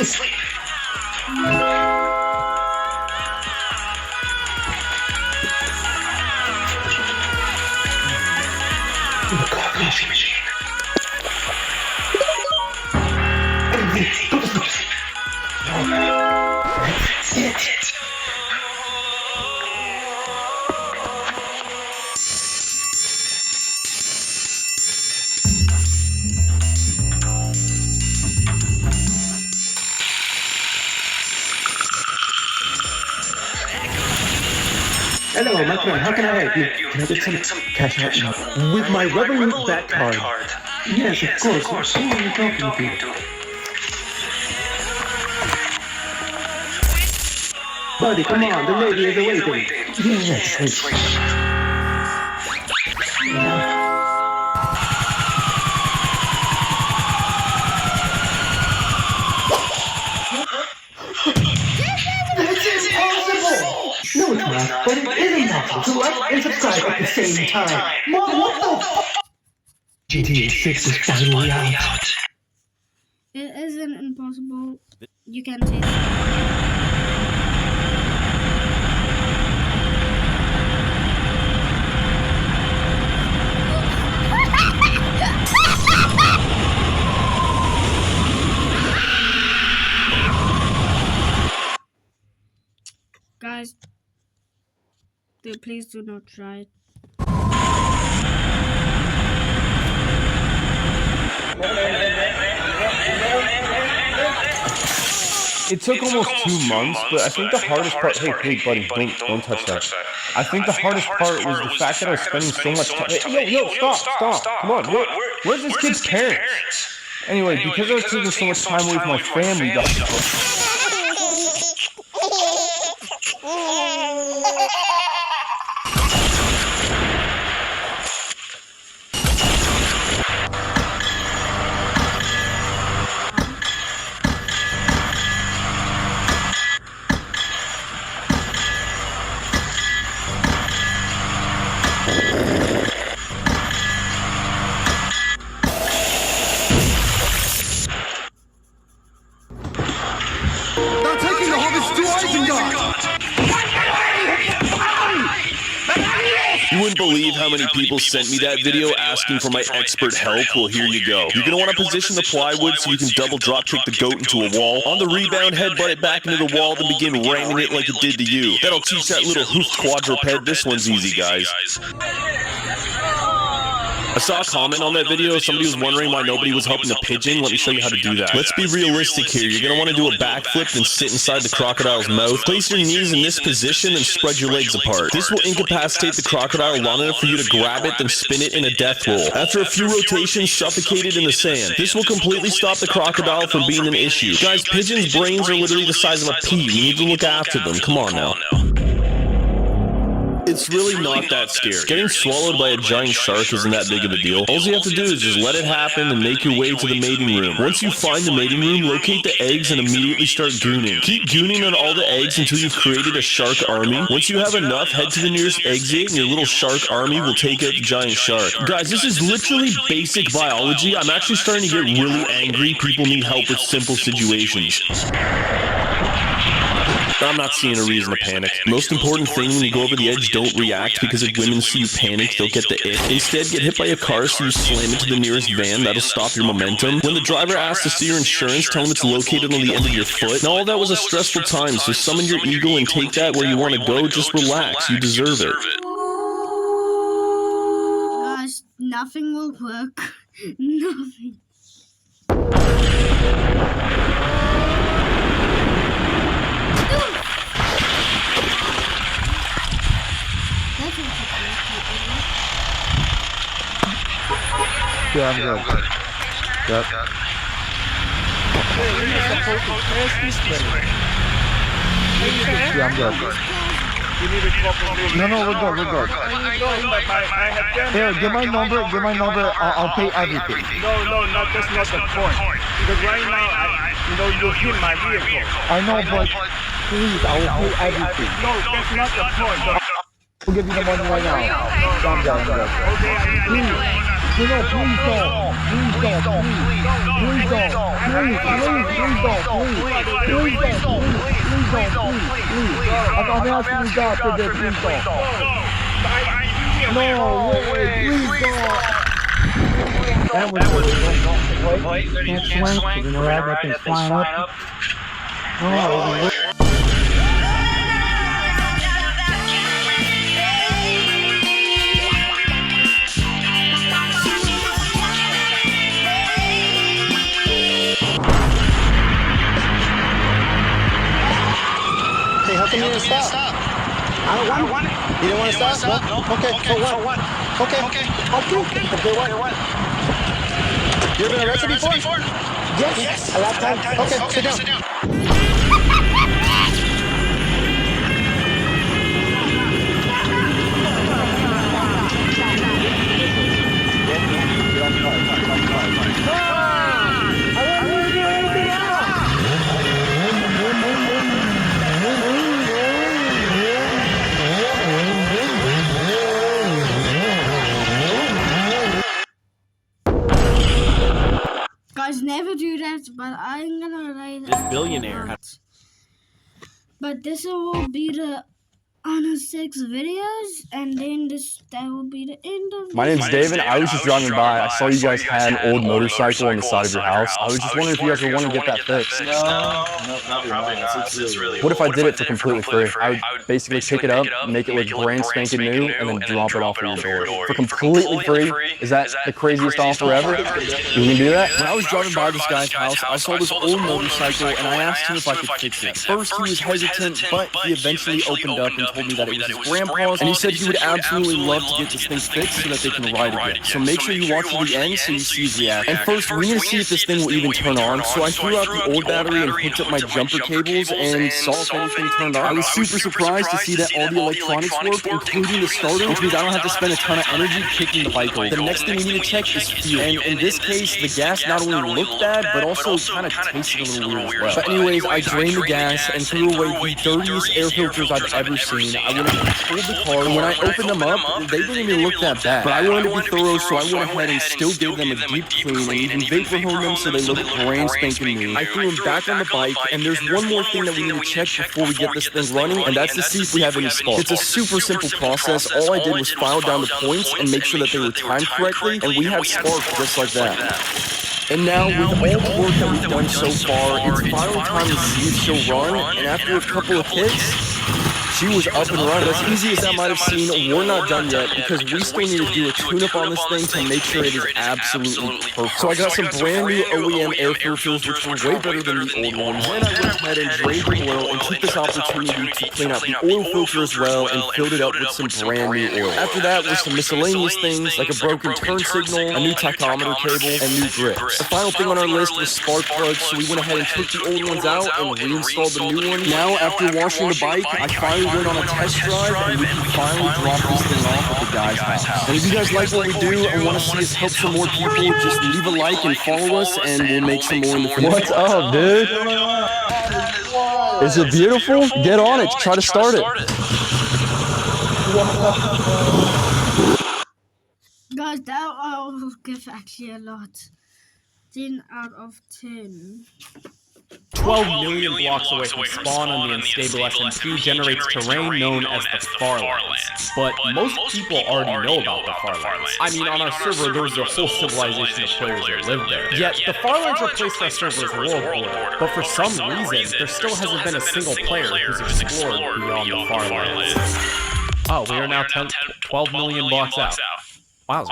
Sleep. Coffee machine. Hello, my friend. How can I help you? Can I get some cash out with my Revolut Bat card? Yes, of course. Who are you talking to? Buddy, come on. The lady is awaiting. Yes, wait. No, it's not, but it is impossible to like and subscribe at the same time. Mom, what the f***? GTA 6 is finally out. It isn't impossible. You can take it. Guys, please do not try it. It took almost 2 months, but I think the hardest part. Hey, buddy, don't touch that. I think the hardest part was the fact that I was spending so much time. Yo, stop! Come on, where's this kid's parents? Anyway, because I was taking so much time away from my family, guys. believe how many people sent me that video asking for my expert help. Well, here you go. You're gonna want to position the plywood so you can double drop kick the goat into a wall. On the rebound, headbutt it back into the wall, then begin ramming it like it did to you. That'll teach that little hoofed quadruped. This one's easy, guys. I saw a comment on that video. Somebody was wondering why nobody was helping the pigeon. Let me show you how to do that. Let's be realistic here. You're going to want to do a backflip and sit inside the crocodile's mouth. Place your knees in this position and spread your legs apart. This will incapacitate the crocodile long enough for you to grab it, then spin it in a death roll. After a few rotations, suffocate it in the sand. This will completely stop the crocodile from being an issue. Guys, pigeons' brains are literally the size of a pea. We need to look after them. Come on now. It's really not that scary. Getting swallowed by a giant shark isn't that big of a deal. All you have to do is just let it happen and make your way to the mating room. Once you find the mating room, locate the eggs and immediately start gooning. Keep gooning on all the eggs until you've created a shark army. Once you have enough, head to the nearest exit and your little shark army will take out the giant shark. Guys, this is literally basic biology. I'm actually starting to get really angry. People need help with simple situations. I'm not seeing a reason to panic. Most important thing when you go over the edge, don't react, because if women see you panic, they'll get the ick. Instead, get hit by a car so you slam into the nearest van. That'll stop your momentum. When the driver asks to see your insurance, tell him it's located on the end of your foot. Now, all that was a stressful time, so summon your ego and take that where you want to go. Just relax. You deserve it. Guys, nothing will work. Nothing. Yeah, I'm good. Yep. Yeah, I'm good. No, we're good. Here, give my number. I'll pay everything. No, that's not the point. Because right now, you hit my vehicle. I know, but please, I will pay everything. No, that's not the point. I'll give you the money right now. I'm good. Please. Please don't. I'm asking you God for this. Please don't. No, wait, please don't. That was can't swing. You know that thing's flying up. Oh, How come you didn't stop? I don't want it. You didn't want to stop? No. Okay, for what? Okay, what? You ever been arrested before? Yes. A lot of times. Okay, sit down. Guys, never do that, but I'm gonna write This billionaire. But this will be the Honor 6 videos, and then that will be the end of My name's David. I was just driving by. I saw you guys had an old motorcycle on the side of your house. I was just wondering if you guys would want to get that fixed. No, probably not. It's really What if I did it for completely free? I would basically pick it up, make it look brand spanking new, and then drop it off at your door. For completely free? Is that the craziest offer ever? You can do that? When I was driving by this guy's house, I saw this old motorcycle, and I asked him if I could fix it. First, he was hesitant, but he eventually opened up and told me that it was his grandpa's, and he said he would absolutely love to get this thing fixed so that they can ride again. So make sure you watch to the end so you see his reaction. And first, we're going to see if this thing will even turn on. So I threw out the old battery and hooked up my jumper cables and saw if anything turned on. I was super surprised to see that all the electronics worked, including the starter, which means I don't have to spend a ton of energy kicking the bike over. The next thing we need to check is fuel. And in this case, the gas not only looked bad, but also kind of tasted a little weird as well. But anyways, I drained the gas and threw away the dirtiest air filters I've ever seen. scene, I went ahead and pulled the car, and when I opened them up, they didn't even look that bad. But I wanted to be thorough, so I went ahead and still gave them a deep clean and even vapor honed them so they looked brand spanking new. I threw them back on the bike, and there's one more thing that we need to check before we get this thing running, and that's to see if we have any spark. It's a super simple process. All I did was file down the points and make sure that they were timed correctly, and we had spark just like that. And now, with all the work that we've done so far, it's finally time to see if she'll run, and after a couple of hits, she was up and running. As easy as that might have seemed, we're not done yet because we still need to do a tune-up on this thing to make sure it is absolutely perfect. So I got some brand new OEM air filters, which were way better than the old ones. Then I went ahead and drained the oil and took this opportunity to clean out the oil filter as well and filled it up with some brand new oil. After that was some miscellaneous things like a broken turn signal, a new tachometer cable, and new grips. The final thing on our list was spark plugs, so we went ahead and took the old ones out and reinstalled the new one. Now, after washing the bike, I finally went on a test drive and we can finally drop this thing off at the guy's house. And if you guys like what we do and want to see us help some more people, just leave a like and follow us and we'll make some more in the future. What's up, dude? Is it beautiful? Get on it. Try to start it. Guys, that I will give actually a lot. 10 out of 10. 12 million blocks away from spawn on the unstable SM2 generates terrain known as the Farlands. But most people already know about the Farlands. I mean, on our server, there was a whole civilization of players that lived there. Yet, the Farlands replaced our server's world border, but for some reason, there still hasn't been a single player who's explored beyond the Farlands. Oh, we are now 12 million blocks out. Wow,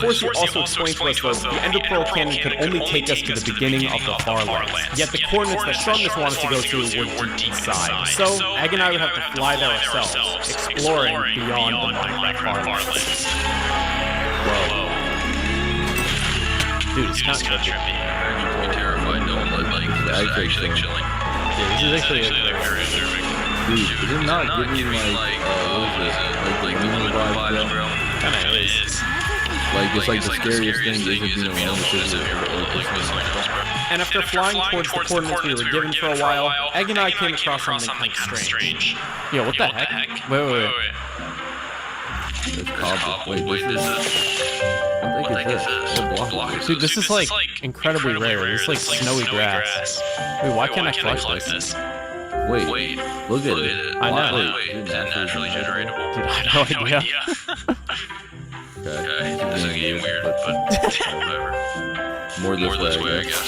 Force also explained to us that the Ender Pearl Cannon could only take us to the beginning of the Farlands, yet the coordinates that Sharpness wanted to go to were deep inside. So, Egg and I would have to fly there ourselves, exploring beyond the Minecraft Farlands. Whoa. Dude, it's kind of trippy. Terrified, don't let actually chilling. Yeah, this is actually very disturbing. Dude, is it not giving you like what is it? Like moon vibes, bro? Kinda is. Like it's like the scariest thing is being alone because of And after flying towards the coordinates we were given for a while, Egg and I came across something kind of strange. Yo, what the heck? Wait. It's cobble. Wait, this is. What the heck is this? What block is this? Dude, this is like incredibly rare. This is like snowy grass. Wait, why can't I collect this? Wait, look at it. I know. Wait, is that naturally generatable? Dude, I have no idea. Okay, this is getting weird, but whatever. More this way, I guess.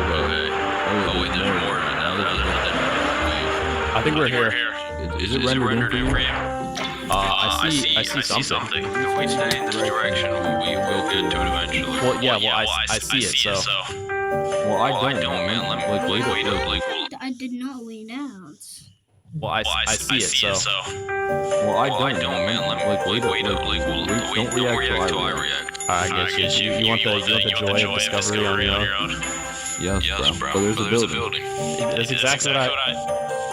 Okay. Oh wait, there's more. Now there's a I think we're here. Is it rendered in for you? I see something. If we stay in this direction, we will get to it eventually. Well, yeah, I see it, so. Well, I don't, man. Let me wait up. I did not wait out. Well, I see it, so. Well, I don't, man. Let me wait up. Don't react till I react. I guess you want the joy of discovery on your own. Yes, bro. But there's a building. That's exactly what I.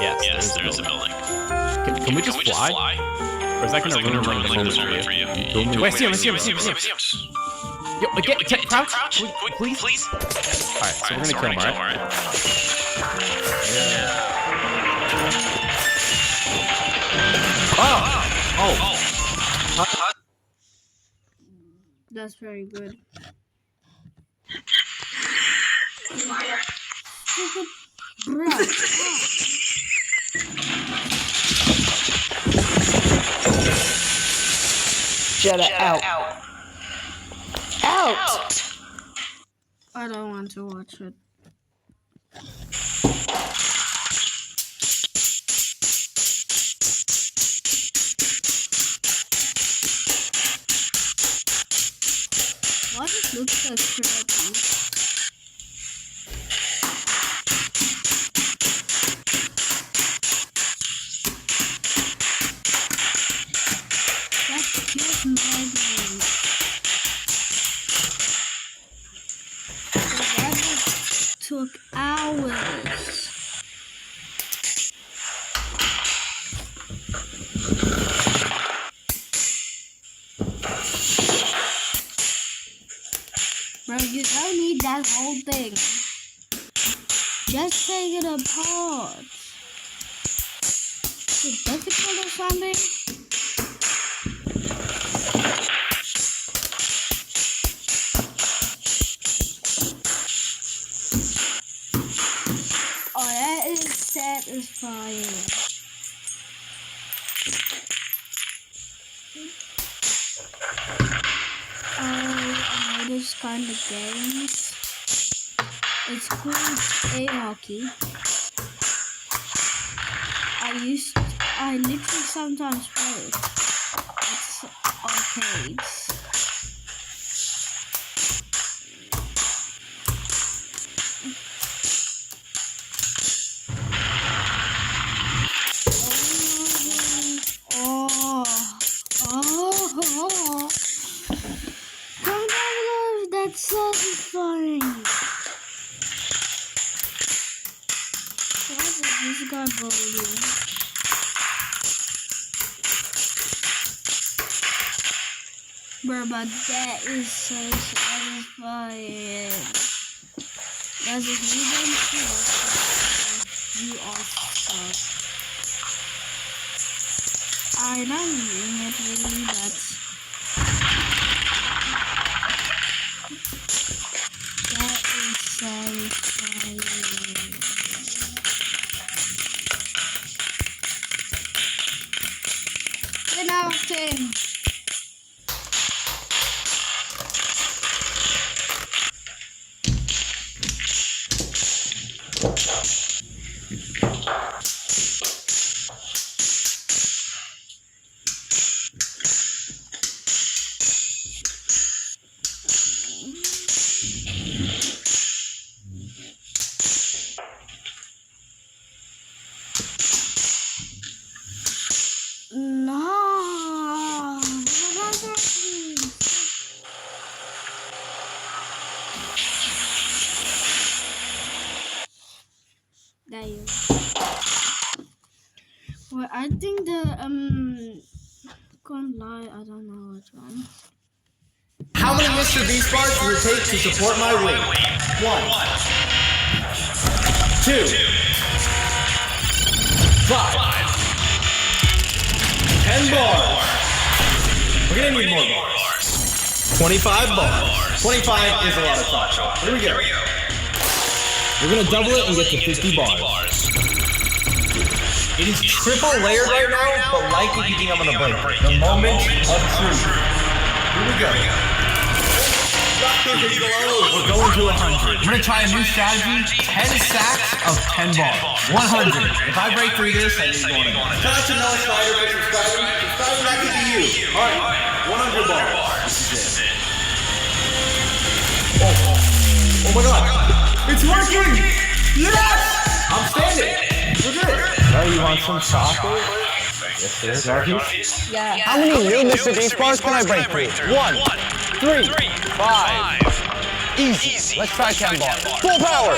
Yes, there's a building. Can we just fly? Or is that gonna ruin the moment for you? Wait, I see him. Yo, crouch, please. Alright, so we're gonna kill him, alright? Oh! That's very good. Jetta out. I don't want to watch it. Why does it look so crappy? That's just my name. Took hours. Bro, you don't need that whole thing. Just take it apart. Is it difficult or something? Oh, that is satisfying. I know this kind of games. It's called A-Hockey. I literally sometimes play it. It's arcades. That's satisfying. What is this guy bowling? Bro, but that is so satisfying. Does it even feel you are stuck? I don't mean it really, but that is satisfying. 10 out of 10. Well, I think can't lie, I don't know which one. How many Mr. Beast bars will it take to support my weight? 1, 2, 5, 10 bars. We're gonna need more bars. 25 bars. 25 is a lot of chocolate. Here we go. We're gonna double it and get to 50 bars. It is triple layered right now, but like if you think I'm gonna break it. The moment of truth. Here we go. We're going to 100. We're gonna try a new strategy. 10 stacks of 10 bars. 100. If I break through this, I need to go on it. Shout out to Noah Snyder for subscribing. Subscribing, that could be you. Alright, 100 bars. This is it. Oh my god. It's working! Yes! I'm standing. We're good. Oh, you want some chocolate? Yes, sir. Yeah. How many new Mr. Beast bars can I break through? 1, 3, 5. Easy. Let's try 10 bars. Full power.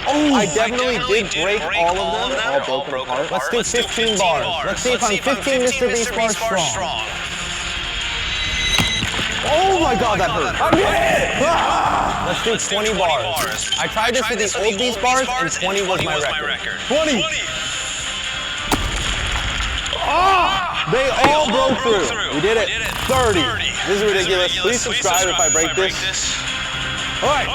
Oh, I definitely did break all of them. All broken apart. Let's do 15 bars. Let's see if I'm 15 Mr. Beast bars strong. Oh my god, that hurt. I did it! Ah! Let's do 20 bars. I tried this with the old Beast bars, and 20 was my record. 20! Ah! They all broke through. We did it. 30. This is ridiculous. Please subscribe if I break this. Alright.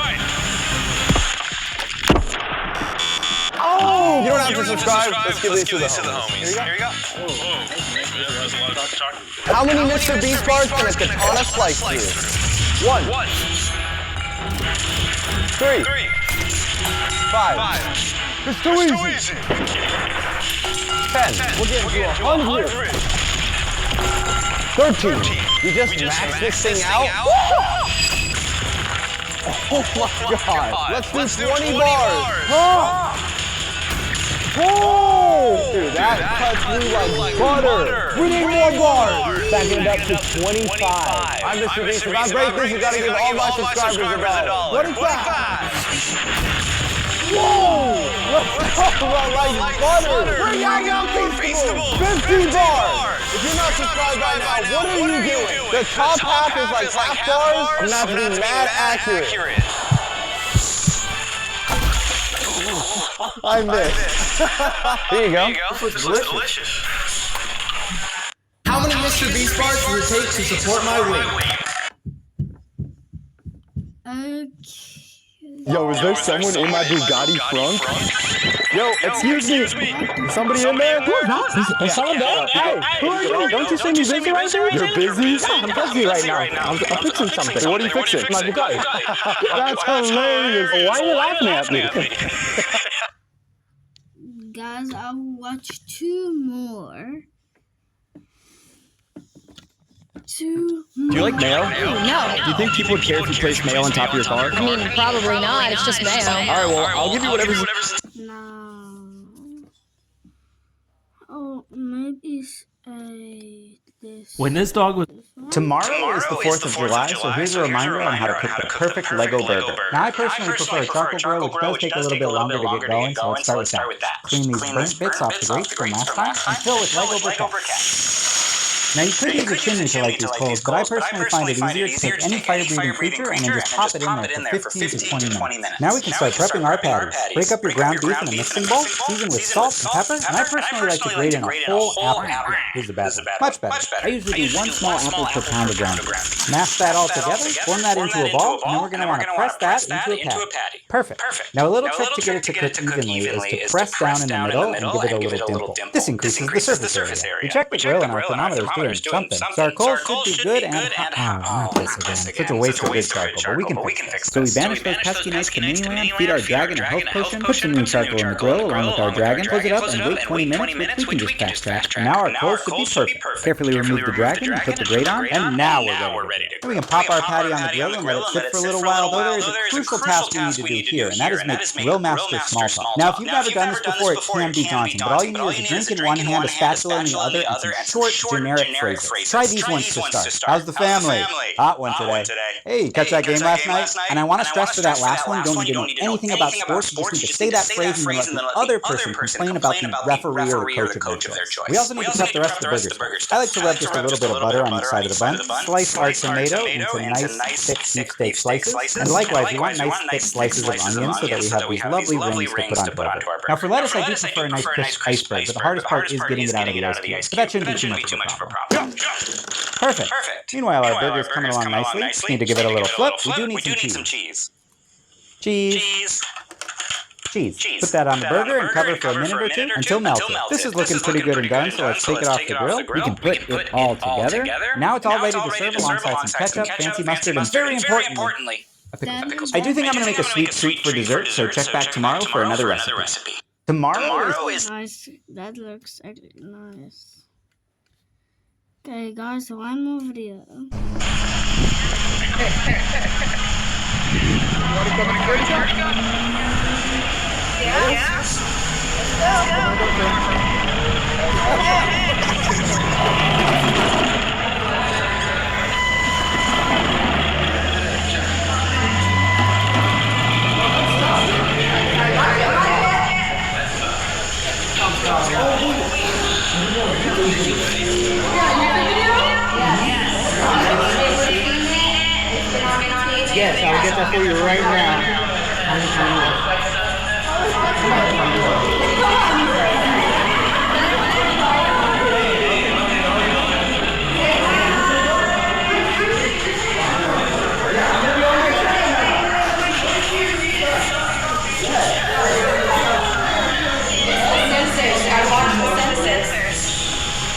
Oh! You don't have to subscribe. Let's give these to the homies. Here you go. How many Mr. Beast bars can a katana slice through? 1, 3, 5. It's too easy. 10. We'll get to 100. 13. We just maxed this thing out. Oh my god. Let's do 20 bars. Oh! Dude, that cuts me like butter. We need more bars. Backing it up to 25. I'm Mr. Beast. If I break this, you gotta give all my subscribers $1. What is that? Whoa! Let's talk about like butter. We're Young Feastables. 50 bars. If you're not subscribed right now, what are you doing? The top half is like half bars. I'm not being mad accurate. I missed. Here you go. This looks delicious. How many Mr. Beast bars does it take to support my weight? Yo, is there someone in my Bugatti front? Yo, excuse me. Somebody in there? Who's that? Is someone there? Hey, who are you? Don't you see me busy right now? You're busy? Yeah, I'm busy right now. I'm fixing something. What are you fixing? My Bugatti. That's hilarious. Why are you laughing at me? Guys, I'll watch 2 more. Do you like mail? No. Do you think people would care if you placed mail on top of your car? I mean, probably not. It's just mail. Alright, well, I'll give you whatever's... No. Oh, maybe this. When this dog was... Tomorrow is the 4th of July, so here's a reminder on how to cook the perfect Lego burger. Now, I personally prefer a charcoal grill, which does take a little bit longer to get going, so let's start with that. Clean these burnt bits off the grates from last time, and fill with Lego briquettes. Now, you could use a chimney to light these coals, but I personally find it easier to take any fire-breathing creature and then just pop it in there for 15 to 20 minutes. Now we can start prepping our patties. Break up your ground beef in a mixing bowl, season with salt and pepper, and I personally like to grate in a whole apple. Here's the bad one. Much better. I usually do 1 small apple per pound of ground beef. Mash that all together, form that into a ball, and then we're going to want to press that into a patty. Perfect. Now, a little trick to get it to cook evenly is to press down in the middle and give it a little dimple. This increases the surface area. We check the grill and our thermometer is doing something. So our coals should be good and not this again. Such a waste of good charcoal, but we can fix it. So we banish those pesky knights to Miniland, feed our dragon a health potion, put some new charcoal in the grill along with our dragon, close it up and wait 20 minutes, which we can just fast track. And now our coals should be perfect. Carefully remove the dragon and put the grate on, and now we're ready to go. We can pop our patty on the grill and let it sit for a little while, though there is a crucial task we need to do here, and that is make Grill Master small talk. Now, if you've never done this before, it can be daunting, but all you need is a drink in one hand, a spatula in the other, and some short, generic phrases. Try these ones to start. How's the family? Hot one today. Hey, you catch that game last night? And I want to stress for that last one, you don't need to know anything about sports, you just need to say that phrase and then let the other person complain about the referee or the coach of their choice. We also need to prep the rest of the burgers. I like to rub just a little bit of butter on each side of the bun, slice our tomato into nice, thick beefsteak slices, and likewise, we want nice, thick slices of onion so that we have these lovely rings to put onto our burger. Now, for lettuce, I do prefer a nice crisp iceberg, but the hardest part is getting it out of the ice cube. But that shouldn't be too much of a problem. Perfect. Meanwhile, our burger is coming along nicely. Just need to give it a little flip. We do need some cheese. Cheese. Put that on the burger and cover for a minute or two until melted. This is looking pretty good and done, so let's take it off the grill. We can put it all together. Now it's all ready to serve alongside some ketchup, fancy mustard, and very importantly, a pickle. I do think I'm going to make a sweet treat for dessert, so check back tomorrow for another recipe. Tomorrow is... Nice. That looks actually nice. Okay, guys, one more video. Want to come and great shot? Yes. Yes, I'll get that for you right now.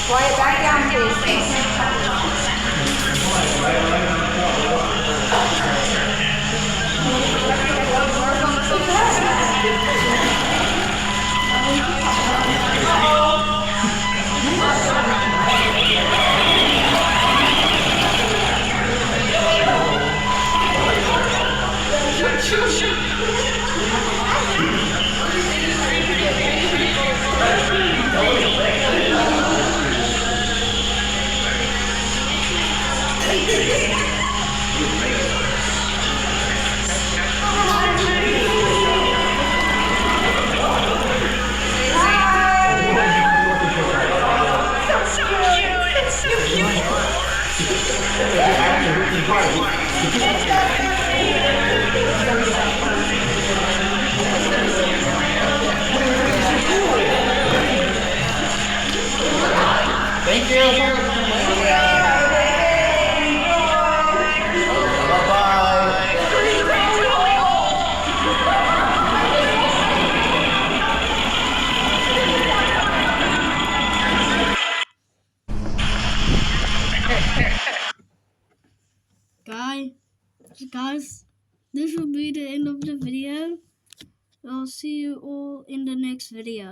Quiet back down, please. Thank you. Guys, this will be the end of the video. I'll see you all in the next video.